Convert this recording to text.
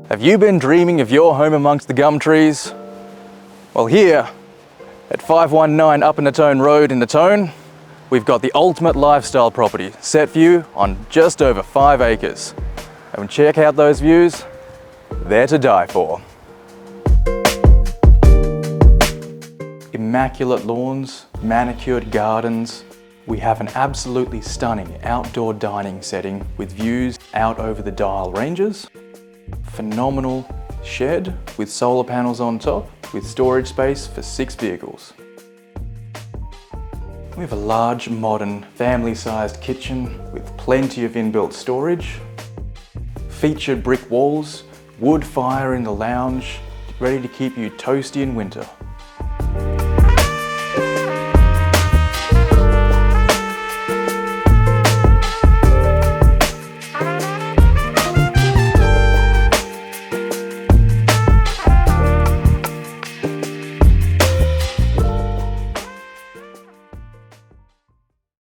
Have you been dreaming of your home amongst the gum trees? Well, here at 519 Upper Natone Road in Natone, we've got the ultimate lifestyle property set for you on just over 5 acres. And check out those views, they're to die for. Immaculate lawns, manicured gardens. We have an absolutely stunning outdoor dining setting with views out over the Dial Ranges. Phenomenal shed with solar panels on top with storage space for 6 vehicles. We have a large, modern, family-sized kitchen with plenty of inbuilt storage. Featured brick walls, wood fire in the lounge, ready to keep you toasty in winter.